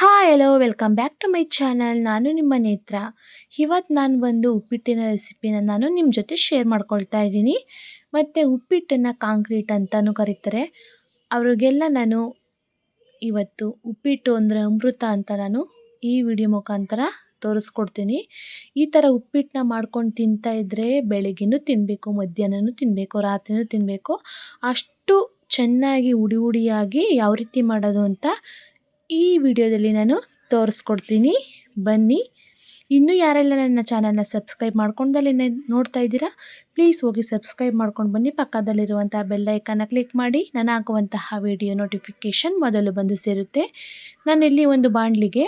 Hi hello welcome back to my channel. ನಾನು ನಿಮ್ಮ ನೇತ್ರ. ಇವತ್ತು ನಾನು ಒಂದು ಉಪ್ಪಿಟ್ಟಿನ ರೆಸಿಪಿನ ನಾನು ನಿಮ್ಮ ಜೊತೆ ಶೇರ್ ಮಾಡ್ಕೊಳ್ತಾ ಇದ್ದೀನಿ. ಮತ್ತು ಉಪ್ಪಿಟ್ಟನ್ನು ಕಾಂಕ್ರೀಟ್ ಅಂತಲೂ ಕರೀತಾರೆ. ಅವ್ರಿಗೆಲ್ಲ ನಾನು ಇವತ್ತು ಉಪ್ಪಿಟ್ಟು ಅಂದರೆ ಅಮೃತ ಅಂತ ನಾನು ಈ ವಿಡಿಯೋ ಮುಖಾಂತರ ತೋರಿಸ್ಕೊಡ್ತೀನಿ. ಈ ಥರ ಉಪ್ಪಿಟ್ಟನ್ನ ಮಾಡ್ಕೊಂಡು ತಿಂತಾ ಇದ್ದರೆ ಬೆಳಗ್ಗೆನೂ ತಿನ್ನಬೇಕು, ಮಧ್ಯಾಹ್ನನೂ ತಿನ್ನಬೇಕು, ರಾತ್ರಿನೂ ತಿನ್ನಬೇಕು. ಅಷ್ಟು ಚೆನ್ನಾಗಿ ಹುಡಿ ಹುಡಿಯಾಗಿ ಯಾವ ರೀತಿ ಮಾಡೋದು ಅಂತ ಈ ವಿಡಿಯೋದಲ್ಲಿ ನಾನು ತೋರಿಸ್ಕೊಡ್ತೀನಿ. ಬನ್ನಿ. ಇನ್ನೂ ಯಾರೆಲ್ಲ ನನ್ನ ಚಾನಲ್ನ ಸಬ್ಸ್ಕ್ರೈಬ್ ಮಾಡ್ಕೊಂಡಲ್ಲಿ ನೋಡ್ತಾ ಇದ್ದೀರಾ, ಪ್ಲೀಸ್ ಹೋಗಿ ಸಬ್ಸ್ಕ್ರೈಬ್ ಮಾಡ್ಕೊಂಡು ಬನ್ನಿ. ಪಕ್ಕದಲ್ಲಿರುವಂಥ ಬೆಲ್ ಐಕನ್ನ ಕ್ಲಿಕ್ ಮಾಡಿ ನಾನು ಹಾಕುವಂತಹ ವಿಡಿಯೋ ನೋಟಿಫಿಕೇಷನ್ ಮೊದಲು ಬಂದು ಸೇರುತ್ತೆ. ನಾನಿಲ್ಲಿ ಒಂದು ಬಾಣಲಿಗೆ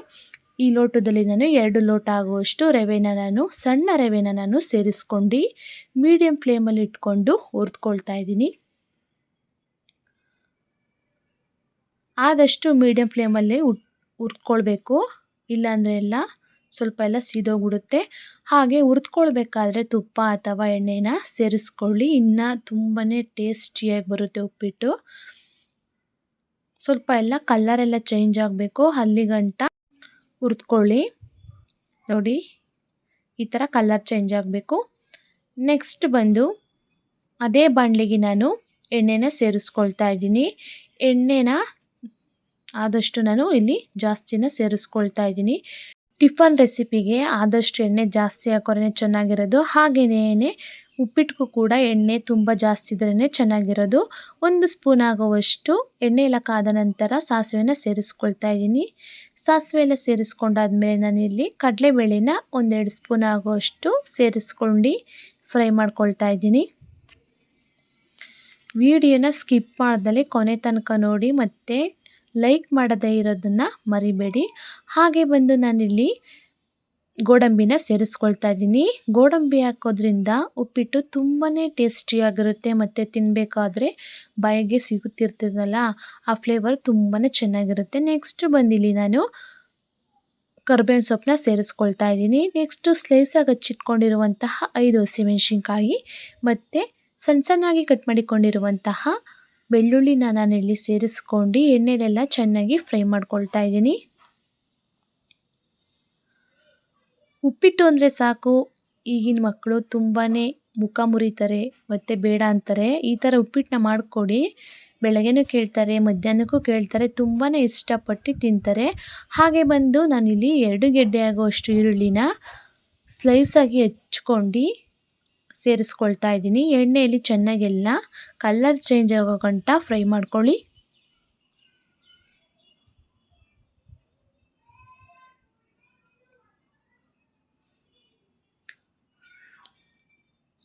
ಈ ಲೋಟದಲ್ಲಿ ನಾನು 2 ಲೋಟ ಆಗುವಷ್ಟು ಸಣ್ಣ ರವೆನ ನಾನು ಸೇರಿಸ್ಕೊಂಡು ಮೀಡಿಯಮ್ ಫ್ಲೇಮಲ್ಲಿ ಇಟ್ಕೊಂಡು ಹುರಿದ್ಕೊಳ್ತಾ ಇದ್ದೀನಿ. ಆದಷ್ಟು ಮೀಡಿಯಮ್ ಫ್ಲೇಮಲ್ಲಿ ಹುರ್ಕೊಳ್ಬೇಕು, ಇಲ್ಲಾಂದರೆ ಸ್ವಲ್ಪ ಸೀದೋಗ್ಬಿಡುತ್ತೆ. ಹಾಗೆ ಹುರಿದ್ಕೊಳ್ಬೇಕಾದ್ರೆ ತುಪ್ಪ ಅಥವಾ ಎಣ್ಣೆನ ಸೇರಿಸ್ಕೊಳ್ಳಿ, ಇನ್ನೂ ತುಂಬಾ ಟೇಸ್ಟಿಯಾಗಿ ಬರುತ್ತೆ ಉಪ್ಪಿಟ್ಟು. ಸ್ವಲ್ಪ ಕಲರೆಲ್ಲ ಚೇಂಜ್ ಆಗಬೇಕು, ಅಲ್ಲಿಗಂಟ ಹುರಿದ್ಕೊಳ್ಳಿ. ನೋಡಿ, ಈ ಥರ ಕಲರ್ ಚೇಂಜ್ ಆಗಬೇಕು. ನೆಕ್ಸ್ಟ್ ಬಂದು ಅದೇ ಬಾಣಲಿಗೆ ನಾನು ಎಣ್ಣೆನ ಸೇರಿಸ್ಕೊಳ್ತಾ ಇದ್ದೀನಿ. ಎಣ್ಣೆನ ಆದಷ್ಟು ನಾನು ಇಲ್ಲಿ ಜಾಸ್ತಿನ ಸೇರಿಸ್ಕೊಳ್ತಾ ಇದ್ದೀನಿ. ಟಿಫನ್ ರೆಸಿಪಿಗೆ ಆದಷ್ಟು ಎಣ್ಣೆ ಜಾಸ್ತಿ ಹಾಕೋರೇ ಚೆನ್ನಾಗಿರೋದು. ಹಾಗೆಯೇ ಉಪ್ಪಿಟ್ಟಿಗೂ ಕೂಡ ಎಣ್ಣೆ ತುಂಬ ಜಾಸ್ತಿ ಇದ್ರೇ ಚೆನ್ನಾಗಿರೋದು. 1 ಸ್ಪೂನ್ ಆಗುವಷ್ಟು ಎಣ್ಣೆ ಎಲ್ಲ ಕಾದ ನಂತರ ಸಾಸಿವೆನ ಸೇರಿಸ್ಕೊಳ್ತಾ ಇದ್ದೀನಿ. ಸಾಸಿವೆ ಎಲ್ಲ ಸೇರಿಸ್ಕೊಂಡಾದ್ಮೇಲೆ ನಾನಿಲ್ಲಿ ಕಡಲೆಬೇಳೆನ 1-2 ಸ್ಪೂನ್ ಆಗುವಷ್ಟು ಸೇರಿಸ್ಕೊಂಡು ಫ್ರೈ ಮಾಡ್ಕೊಳ್ತಾ ಇದ್ದೀನಿ. ವಿಡಿಯೋನ ಸ್ಕಿಪ್ ಮಾಡ್ದಲೇ ಕೊನೆ ತನಕ ನೋಡಿ, ಮತ್ತು ಲೈಕ್ ಮಾಡದೇ ಇರೋದನ್ನು ಮರಿಬೇಡಿ. ಹಾಗೆ ಬಂದು ನಾನಿಲ್ಲಿ ಗೋಡಂಬಿನ ಸೇರಿಸ್ಕೊಳ್ತಾ ಇದ್ದೀನಿ. ಗೋಡಂಬಿ ಹಾಕೋದ್ರಿಂದ ಉಪ್ಪಿಟ್ಟು ತುಂಬಾ ಟೇಸ್ಟಿಯಾಗಿರುತ್ತೆ, ಮತ್ತು ತಿನ್ನಬೇಕಾದ್ರೆ ಬಾಯಿಗೆ ಸಿಗುತ್ತಿರ್ತದಲ್ಲ, ಆ ಫ್ಲೇವರ್ ತುಂಬಾ ಚೆನ್ನಾಗಿರುತ್ತೆ. ನೆಕ್ಸ್ಟ್ ಬಂದಿಲ್ಲಿ ನಾನು ಕರಿಬೇವಿನ ಸೊಪ್ಪನ್ನ ಸೇರಿಸ್ಕೊಳ್ತಾ ಇದ್ದೀನಿ. ನೆಕ್ಸ್ಟು ಸ್ಲೈಸಾಗಿ ಹಚ್ಚಿಟ್ಕೊಂಡಿರುವಂತಹ 5 ಹಸಿಮೆಣಸಿನ್ಕಾಯಿ ಮತ್ತು ಸಣ್ಣಗೆ ಕಟ್ ಮಾಡಿಕೊಂಡಿರುವಂತಹ ಬೆಳ್ಳುಳ್ಳಿನ ನಾನಿಲ್ಲಿ ಸೇರಿಸ್ಕೊಂಡು ಎಣ್ಣೆಲೆಲ್ಲ ಚೆನ್ನಾಗಿ ಫ್ರೈ ಮಾಡ್ಕೊಳ್ತಾ ಇದ್ದೀನಿ. ಉಪ್ಪಿಟ್ಟು ಅಂದರೆ ಸಾಕು, ಈಗಿನ ಮಕ್ಕಳು ತುಂಬಾ ಮುಖ ಮುರಿತಾರೆ ಮತ್ತು ಬೇಡ ಅಂತಾರೆ. ಈ ಥರ ಉಪ್ಪಿಟ್ಟನ್ನ ಮಾಡಿಕೊಡಿ, ಬೆಳಗ್ಗೆನೂ ಕೇಳ್ತಾರೆ, ಮಧ್ಯಾಹ್ನಕ್ಕೂ ಕೇಳ್ತಾರೆ, ತುಂಬಾ ಇಷ್ಟಪಟ್ಟು ತಿಂತಾರೆ. ಹಾಗೆ ಬಂದು ನಾನಿಲ್ಲಿ 2 ಗೆಡ್ಡೆ ಆಗುವಷ್ಟು ಈರುಳ್ಳಿನ ಸ್ಲೈಸಾಗಿ ಹೆಚ್ಕೊಂಡು ಸೇರಿಸ್ಕೊಳ್ತಾ ಇದ್ದೀನಿ. ಎಣ್ಣೆಯಲ್ಲಿ ಚೆನ್ನಾಗೆಲ್ಲ ಕಲರ್ ಚೇಂಜ್ ಆಗೋ ಗಂಟ ಫ್ರೈ ಮಾಡ್ಕೊಳ್ಳಿ.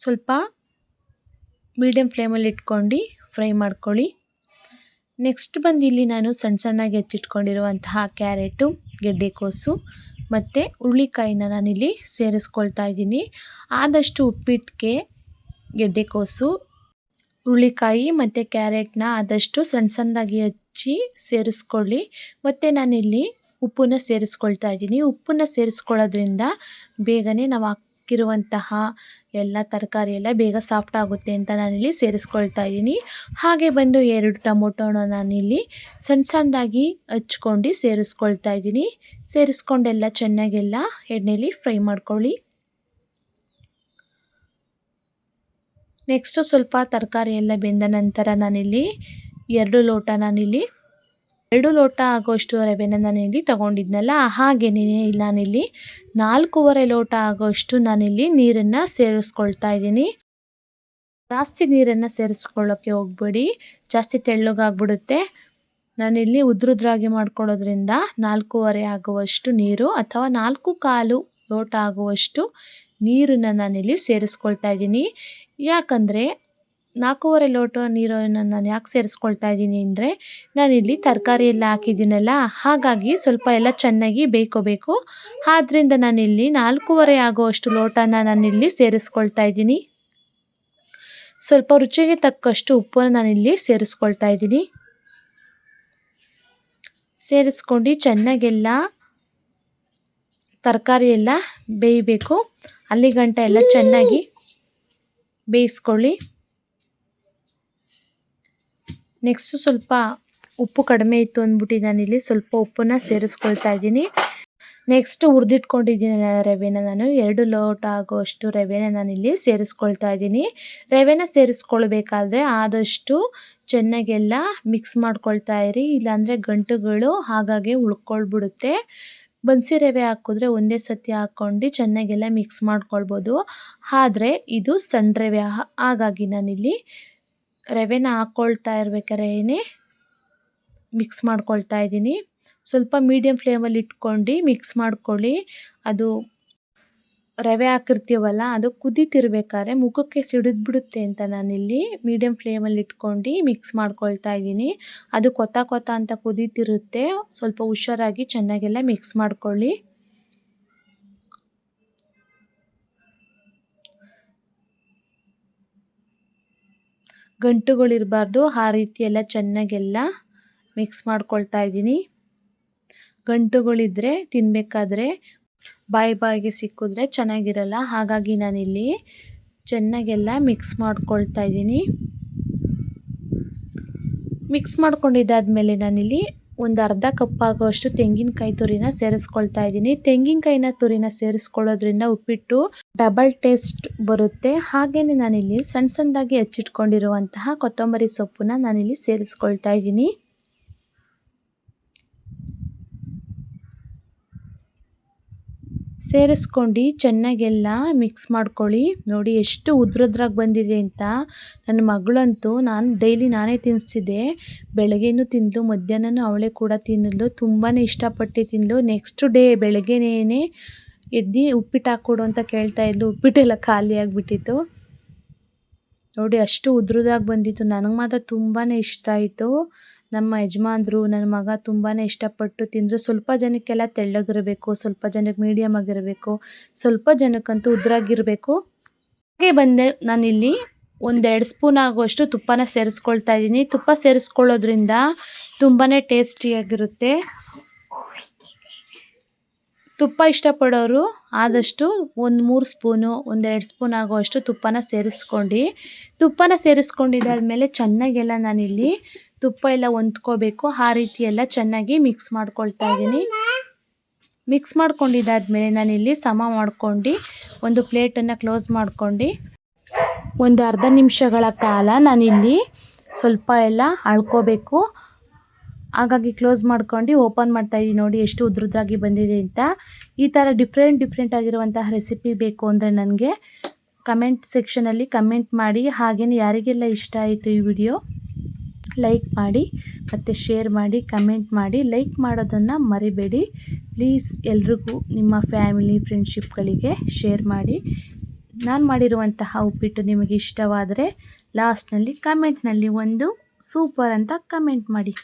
ಸ್ವಲ್ಪ ಮೀಡಿಯಮ್ ಫ್ಲೇಮಲ್ಲಿ ಇಟ್ಕೊಂಡು ಫ್ರೈ ಮಾಡ್ಕೊಳ್ಳಿ. ನೆಕ್ಸ್ಟ್ ಬಂದು ಇಲ್ಲಿ ನಾನು ಸಣ್ಣಗೆ ಹೆಚ್ಚಿಟ್ಕೊಂಡಿರುವಂತಹ ಕ್ಯಾರೆಟು, ಗೆಡ್ಡೆಕೋಸು ಮತ್ತು ಹುರುಳಿಕಾಯಿನ ನಾನಿಲ್ಲಿ ಸೇರಿಸ್ಕೊಳ್ತಾ ಇದ್ದೀನಿ. ಆದಷ್ಟು ಉಪ್ಪಿಟ್ಟಿಗೆ ಗೆಡ್ಡೆಕೋಸು, ಹುರುಳಿಕಾಯಿ ಮತ್ತು ಕ್ಯಾರೆಟ್ನ ಆದಷ್ಟು ಸಣ್ಣದಾಗಿ ಹೆಚ್ಚಿ ಸೇರಿಸ್ಕೊಳ್ಳಿ. ಮತ್ತು ನಾನಿಲ್ಲಿ ಉಪ್ಪನ್ನ ಸೇರಿಸ್ಕೊಳ್ತಾ ಇದ್ದೀನಿ. ಉಪ್ಪನ್ನ ಸೇರಿಸ್ಕೊಳ್ಳೋದ್ರಿಂದ ಬೇಗನೆ ನಾವು ಹಾಕಿರುವಂತಹ ಎಲ್ಲ ತರಕಾರಿ ಎಲ್ಲ ಬೇಗ ಸಾಫ್ಟ್ ಆಗುತ್ತೆ ಅಂತ ನಾನಿಲ್ಲಿ ಸೇರಿಸ್ಕೊಳ್ತಾ ಇದ್ದೀನಿ. ಹಾಗೆ ಬಂದು 2 ಟೊಮೊಟೊನ ನಾನಿಲ್ಲಿ ಸಣ್ಣದಾಗಿ ಹಚ್ಕೊಂಡು ಸೇರಿಸ್ಕೊಳ್ತಾ ಇದ್ದೀನಿ. ಸೇರಿಸ್ಕೊಂಡೆಲ್ಲ ಚೆನ್ನಾಗೆಲ್ಲ ಎಣ್ಣೆಲಿ ಫ್ರೈ ಮಾಡ್ಕೊಳ್ಳಿ. ನೆಕ್ಸ್ಟು ಸ್ವಲ್ಪ ತರಕಾರಿ ಎಲ್ಲ ಬೆಂದ ನಂತರ ನಾನಿಲ್ಲಿ 2 ಲೋಟ ಆಗೋಷ್ಟು ರವೆನ ನಾನಿಲ್ಲಿ ತೊಗೊಂಡಿದ್ನಲ್ಲ, ಹಾಗೆಯೇ ನಾನಿಲ್ಲಿ 4.25 ಲೋಟ ಆಗೋಷ್ಟು ನಾನಿಲ್ಲಿ ನೀರನ್ನು ಸೇರಿಸ್ಕೊಳ್ತಾ ಇದ್ದೀನಿ. ಜಾಸ್ತಿ ನೀರನ್ನು ಸೇರಿಸ್ಕೊಳ್ಳೋಕ್ಕೆ ಹೋಗಬೇಡಿ, ಜಾಸ್ತಿ ತೆಳ್ಳಗಾಗ್ಬಿಡುತ್ತೆ. ನಾನಿಲ್ಲಿ ಉದ್ರುದ್ರಾಗಿ ಮಾಡ್ಕೊಳ್ಳೋದ್ರಿಂದ 4.25 ಆಗುವಷ್ಟು ನೀರು ಅಥವಾ 4.25 ಲೋಟ ಆಗುವಷ್ಟು ನೀರನ್ನು ನಾನಿಲ್ಲಿ ಸೇರಿಸ್ಕೊಳ್ತಾ ಇದ್ದೀನಿ. ಯಾಕಂದರೆ 4.25 ಲೋಟ ನೀರನ್ನು ನಾನು ಯಾಕೆ ಸೇರಿಸ್ಕೊಳ್ತಾ ಇದ್ದೀನಿ ಅಂದರೆ, ನಾನಿಲ್ಲಿ ತರಕಾರಿ ಎಲ್ಲ ಹಾಕಿದ್ದೀನಲ್ಲ, ಹಾಗಾಗಿ ಸ್ವಲ್ಪ ಎಲ್ಲ ಚೆನ್ನಾಗಿ ಬೇಯ್ಕೋಬೇಕು. ಆದ್ದರಿಂದ ನಾನಿಲ್ಲಿ 4.25 ಆಗುವಷ್ಟು ಲೋಟನ ನಾನಿಲ್ಲಿ ಸೇರಿಸ್ಕೊಳ್ತಾ ಇದ್ದೀನಿ. ಸ್ವಲ್ಪ ರುಚಿಗೆ ತಕ್ಕಷ್ಟು ಉಪ್ಪನ್ನು ನಾನಿಲ್ಲಿ ಸೇರಿಸ್ಕೊಳ್ತಾ ಇದ್ದೀನಿ. ಸೇರಿಸ್ಕೊಂಡು ಚೆನ್ನಾಗೆಲ್ಲ ತರಕಾರಿ ಎಲ್ಲ ಬೇಯಬೇಕು, ಅಲ್ಲಿಗಂಟ ಎಲ್ಲ ಚೆನ್ನಾಗಿ ಬೇಯಿಸ್ಕೊಳ್ಳಿ. ನೆಕ್ಸ್ಟು ಸ್ವಲ್ಪ ಉಪ್ಪು ಕಡಿಮೆ ಇತ್ತು ಅಂದ್ಬಿಟ್ಟು ನಾನಿಲ್ಲಿ ಸ್ವಲ್ಪ ಉಪ್ಪನ್ನು ಸೇರಿಸ್ಕೊಳ್ತಾ ಇದ್ದೀನಿ. ನೆಕ್ಸ್ಟ್ ಹುರಿದಿಟ್ಕೊಂಡಿದ್ದೀನಿ ರವೆನ ನಾನು 2 ಲೋಟ ಆಗುವಷ್ಟು ರವೆನ ನಾನಿಲ್ಲಿ ಸೇರಿಸ್ಕೊಳ್ತಾ ಇದ್ದೀನಿ. ರವೆನ ಸೇರಿಸ್ಕೊಳ್ಬೇಕಾದ್ರೆ ಆದಷ್ಟು ಚೆನ್ನಾಗೆಲ್ಲ ಮಿಕ್ಸ್ ಮಾಡ್ಕೊಳ್ತಾ ಇರಿ, ಇಲ್ಲಾಂದರೆ ಗಂಟುಗಳು ಹಾಗಾಗಿ ಉಳ್ಕೊಳ್ಬಿಡುತ್ತೆ. ಬನ್ಸಿ ರವೆ ಹಾಕಿದ್ರೆ ಒಂದೇ ಸತಿ ಹಾಕ್ಕೊಂಡು ಚೆನ್ನಾಗೆಲ್ಲ ಮಿಕ್ಸ್ ಮಾಡ್ಕೊಳ್ಬೋದು. ಆದರೆ ಇದು ಸಣ್ಣ ರವೆ, ಹಾಗಾಗಿ ನಾನಿಲ್ಲಿ ರವೆನ ಹಾಕ್ಕೊಳ್ತಾ ಇರ್ಬೇಕಾದ್ರೆ ಮಿಕ್ಸ್ ಮಾಡ್ಕೊಳ್ತಾ ಇದ್ದೀನಿ. ಸ್ವಲ್ಪ ಮೀಡಿಯಮ್ ಫ್ಲೇಮಲ್ಲಿ ಇಟ್ಕೊಂಡು ಮಿಕ್ಸ್ ಮಾಡ್ಕೊಳ್ಳಿ. ಅದು ರವೆ ಹಾಕಿರ್ತೀವಲ್ಲ ಅದು ಕುದೀತಿರ್ಬೇಕಾದ್ರೆ ಮುಖಕ್ಕೆ ಸಿಡಿದ್ಬಿಡುತ್ತೆ ಅಂತ ನಾನಿಲ್ಲಿ ಮೀಡಿಯಮ್ ಫ್ಲೇಮಲ್ಲಿ ಇಟ್ಕೊಂಡು ಮಿಕ್ಸ್ ಮಾಡ್ಕೊಳ್ತಾ ಇದ್ದೀನಿ. ಅದು ಕೊತ ಕೊತ ಅಂತ ಕುದೀತಿರುತ್ತೆ, ಸ್ವಲ್ಪ ಹುಷಾರಾಗಿ ಚೆನ್ನಾಗೆಲ್ಲ ಮಿಕ್ಸ್ ಮಾಡ್ಕೊಳ್ಳಿ. ಗಂಟುಗಳಿರಬಾರ್ದು, ಆ ರೀತಿ ಎಲ್ಲ ಚೆನ್ನಾಗೆಲ್ಲ ಮಿಕ್ಸ್ ಮಾಡ್ಕೊಳ್ತಾ ಇದ್ದೀನಿ. ಗಂಟುಗಳಿದ್ರೆ ತಿನ್ನಬೇಕಾದ್ರೆ ಬಾಯಿಗೆ ಸಿಕ್ಕಿದ್ರೆ ಚೆನ್ನಾಗಿರಲ್ಲ, ಹಾಗಾಗಿ ನಾನಿಲ್ಲಿ ಚೆನ್ನಾಗೆಲ್ಲ ಮಿಕ್ಸ್ ಮಾಡ್ಕೊಳ್ತಾ ಇದ್ದೀನಿ. ಮಿಕ್ಸ್ ಮಾಡ್ಕೊಂಡಿದ್ದಾದಮೇಲೆ ನಾನಿಲ್ಲಿ ಒಂದು ಅರ್ಧ ಕಪ್ ಆಗುವಷ್ಟು ತೆಂಗಿನಕಾಯಿ ತುರಿನ ಸೇರಿಸ್ಕೊಳ್ತಾ ಇದ್ದೀನಿ. ತೆಂಗಿನಕಾಯಿನ ತುರಿನ ಸೇರಿಸ್ಕೊಳ್ಳೋದ್ರಿಂದ ಉಪ್ಪಿಟ್ಟು ಡಬಲ್ ಟೇಸ್ಟ್ ಬರುತ್ತೆ. ಹಾಗೆಯೇ ನಾನಿಲ್ಲಿ ಸಣ್ಣ ಸಣ್ಣದಾಗಿ ಹೆಚ್ಚಿಟ್ಕೊಂಡಿರುವಂತಹ ಕೊತ್ತಂಬರಿ ಸೊಪ್ಪನ್ನ ನಾನಿಲ್ಲಿ ಸೇರಿಸ್ಕೊಳ್ತಾ ಇದ್ದೀನಿ. ಸೇರಿಸ್ಕೊಂಡು ಚೆನ್ನಾಗೆಲ್ಲ ಮಿಕ್ಸ್ ಮಾಡ್ಕೊಳ್ಳಿ. ನೋಡಿ ಎಷ್ಟು ಉದ್ರುದ್ರಾಗಿ ಬಂದಿದೆ ಅಂತ. ನನ್ನ ಮಗಳಂತೂ ನಾನೇ ತಿನ್ನಿಸ್ತಿದ್ದೆ. ಬೆಳಗ್ಗೆನೂ ತಿಂದಳು, ಮಧ್ಯಾಹ್ನನೂ ಅವಳೇ ಕೂಡ ತಿಂದಳು. ತುಂಬಾ ಇಷ್ಟಪಟ್ಟು ತಿಂದಳು. ನೆಕ್ಸ್ಟ್ ಡೇ ಬೆಳಗ್ಗೆನೇ ಎದ್ದು ಉಪ್ಪಿಟ್ಟು ಹಾಕ್ಕೊಡು ಅಂತ ಕೇಳ್ತಾ ಇದ್ಲು. ಉಪ್ಪಿಟ್ಟೆಲ್ಲ ಖಾಲಿ ಆಗಿಬಿಟ್ಟಿತ್ತು. ನೋಡಿ ಅಷ್ಟು ಉದ್ರುದಾಗಿ ಬಂದಿತ್ತು. ನನಗೆ ಮಾತ್ರ ತುಂಬಾ ಇಷ್ಟ ಆಯಿತು. ನಮ್ಮ ಯಜಮಾನ್ರು ನನ್ನ ಮಗ ತುಂಬಾ ಇಷ್ಟಪಟ್ಟು ತಿಂದರು. ಸ್ವಲ್ಪ ಜನಕ್ಕೆಲ್ಲ ತೆಳ್ಳಗಿರಬೇಕು, ಸ್ವಲ್ಪ ಜನಕ್ಕೆ ಮೀಡಿಯಮ್ ಆಗಿರಬೇಕು, ಸ್ವಲ್ಪ ಜನಕ್ಕಂತೂ ಉದ್ರಾಗಿರಬೇಕು. ಹಾಗೆ ಬಂದೆ ನಾನಿಲ್ಲಿ 1-2 ಸ್ಪೂನ್ ಆಗುವಷ್ಟು ತುಪ್ಪನ ಸೇರಿಸ್ಕೊಳ್ತಾ ಇದ್ದೀನಿ. ತುಪ್ಪ ಸೇರಿಸ್ಕೊಳ್ಳೋದ್ರಿಂದ ತುಂಬಾ ಟೇಸ್ಟಿಯಾಗಿರುತ್ತೆ. ತುಪ್ಪ ಇಷ್ಟಪಡೋರು ಆದಷ್ಟು 1-3 ಸ್ಪೂನು 1-2 ಸ್ಪೂನ್ ಆಗುವಷ್ಟು ತುಪ್ಪನ ಸೇರಿಸ್ಕೊಂಡಿದ್ದಾದಮೇಲೆ ಚೆನ್ನಾಗೆಲ್ಲ ನಾನಿಲ್ಲಿ ತುಪ್ಪ ಎಲ್ಲ ಹೊಂದ್ಕೋಬೇಕು, ಆ ರೀತಿ ಎಲ್ಲ ಚೆನ್ನಾಗಿ ಮಿಕ್ಸ್ ಮಾಡ್ಕೊಳ್ತಾ ಇದ್ದೀನಿ. ಮಿಕ್ಸ್ ಮಾಡ್ಕೊಂಡಿದ್ದಾದಮೇಲೆ ನಾನಿಲ್ಲಿ ಸಮ ಮಾಡ್ಕೊಂಡು ಒಂದು ಪ್ಲೇಟನ್ನು ಕ್ಲೋಸ್ ಮಾಡ್ಕೊಂಡು ಒಂದು ಅರ್ಧ ನಿಮಿಷಗಳ ಕಾಲ ನಾನಿಲ್ಲಿ ಸ್ವಲ್ಪ ಎಲ್ಲ ಅಳ್ಕೋಬೇಕು. ಹಾಗಾಗಿ ಕ್ಲೋಸ್ ಮಾಡ್ಕೊಂಡು ಓಪನ್ ಮಾಡ್ತಾಯಿದ್ದೀನಿ. ನೋಡಿ ಎಷ್ಟು ಉದ್ರುದ್ರಾಗಿ ಬಂದಿದೆ ಅಂತ. ಈ ಥರ ಡಿಫ್ರೆಂಟ್ ಆಗಿರುವಂತಹ ರೆಸಿಪಿ ಬೇಕು ಅಂದರೆ ನನಗೆ ಕಮೆಂಟ್ ಸೆಕ್ಷನಲ್ಲಿ ಕಮೆಂಟ್ ಮಾಡಿ. ಹಾಗೆಯೇ ಯಾರಿಗೆಲ್ಲ ಇಷ್ಟ ಆಯಿತು ಈ ವಿಡಿಯೋ ಲೈಕ್ ಮಾಡಿ ಮತ್ತು ಶೇರ್ ಮಾಡಿ, ಕಮೆಂಟ್ ಮಾಡಿ. ಲೈಕ್ ಮಾಡೋದನ್ನು ಮರಿಬೇಡಿ ಪ್ಲೀಸ್. ಎಲ್ರಿಗೂ ನಿಮ್ಮ ಫ್ಯಾಮಿಲಿ ಫ್ರೆಂಡ್ಶಿಪ್ಗಳಿಗೆ ಶೇರ್ ಮಾಡಿ. ನಾನು ಮಾಡಿರುವಂತಹ ಉಪ್ಪಿಟ್ಟು ನಿಮಗೆ ಇಷ್ಟವಾದರೆ ಲಾಸ್ಟ್ನಲ್ಲಿ ಕಮೆಂಟ್ನಲ್ಲಿ ಒಂದು ಸೂಪರ್ ಅಂತ ಕಮೆಂಟ್ ಮಾಡಿ.